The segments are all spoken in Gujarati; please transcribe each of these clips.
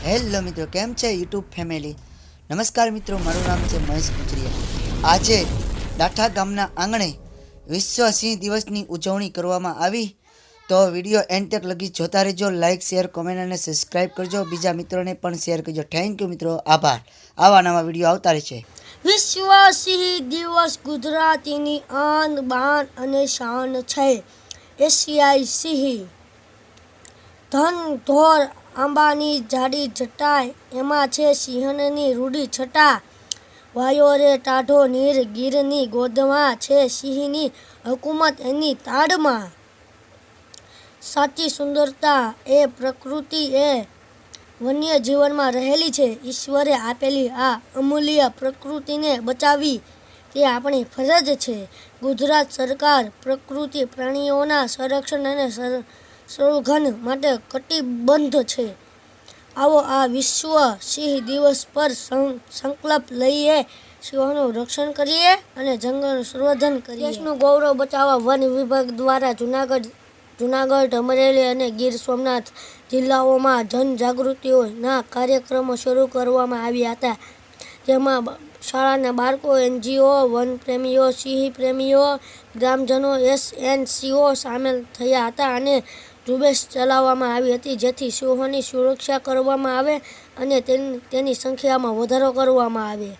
હેલો મિત્રો, કેમ છે યુટ્યુબ ફેમિલી? નમસ્કાર મિત્રો, મારું નામ છે મહેશ ગુજરીયા। આજે ડાઠા ગામના આંગણે વિશ્વ સિંહ દિવસની ઉજવણી કરવામાં આવી। તો વિડીયો એન્ડ તક લગી જોતા રહેજો। લાઇક, શેર, કોમેન્ટ અને સબસ્ક્રાઇબ કરજો। બીજા મિત્રોને પણ શેર કરજો। થેન્ક યુ મિત્રો, આભાર। આવા નવા વિડીયો આવતા રહેશે। વિશ્વ સિંહ દિવસ ગુજરાતીની આન બાન અને શાન છે। એશિયાઈ સિંહ ધન ધોર આંબાની જાડી જટાય, એમાં છે સિંહણની રૂડી છટા। વાયો રે ટાઢો નીર ગીરની ગોદમાં, છે સિંહની હુકુમત એની તાડમાં। સાચી સુંદરતા એ પ્રકૃતિ એ વન્ય જીવનમાં રહેલી છે। ઈશ્વરે આપેલી આ અમૂલ્ય પ્રકૃતિને બચાવવી તે આપણી ફરજ છે। ગુજરાત સરકાર પ્રકૃતિ પ્રાણીઓના સંરક્ષણ અને સંવર્ધન માટે કટિબદ્ધ છે। આવો આ વિશ્વ સિંહ દિવસ પર સંકલ્પ લઈએ, સિંહોનું રક્ષણ કરીએ અને જંગલનું સંવર્ધન કરીએ। દેશનું ગૌરવ બચાવવા વન વિભાગ દ્વારા જૂનાગઢ, અમરેલી અને ગીર સોમનાથ જિલ્લાઓમાં જનજાગૃતિના કાર્યક્રમો શરૂ કરવામાં આવ્યા હતા, જેમાં શાળાના બાળકો, NGO, વનપ્રેમીઓ, સિંહ પ્રેમીઓ, ગ્રામજનો, SNCO સામેલ થયા હતા અને ઝુંબેશ ચલાવવામાં આવી હતી, જેથી સિંહોની સુરક્ષા કરવામાં આવે અને તેની સંખ્યામાં વધારો કરવામાં આવે।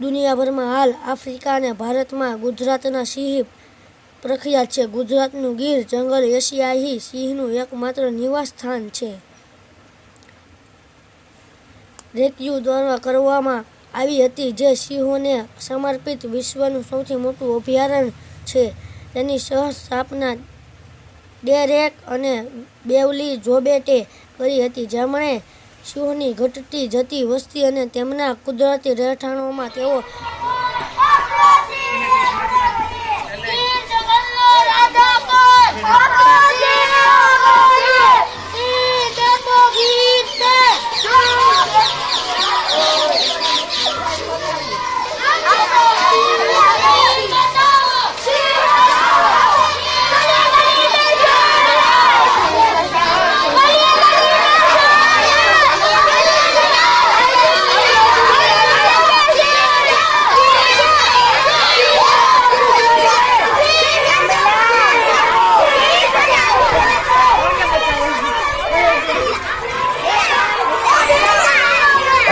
દુનિયાભરમાં હાલ આફ્રિકા અને ભારતમાં ગુજરાતના સિંહ પ્રખ્યાત છે। ગુજરાતનું ગીર જંગલ એશિયાઈ સિંહનું એકમાત્ર નિવાસ સ્થાન છે। રેસ્ક્યુ દ્વારા કરવામાં આવી હતી, જે સિંહોને સમર્પિત વિશ્વનું સૌથી મોટું અભયારણ્ય છે। તેની સહ-સ્થાપના ડેરેક અને બેવલી જોબેટે કરી હતી, જેમણે સિંહોની ઘટતી જતી વસ્તી અને તેમના કુદરતી રહેઠાણોમાં તેઓ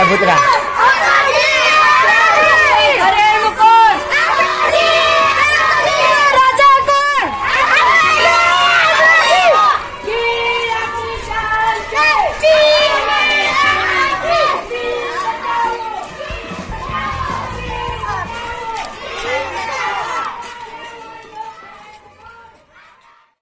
ભૂતરા રાજા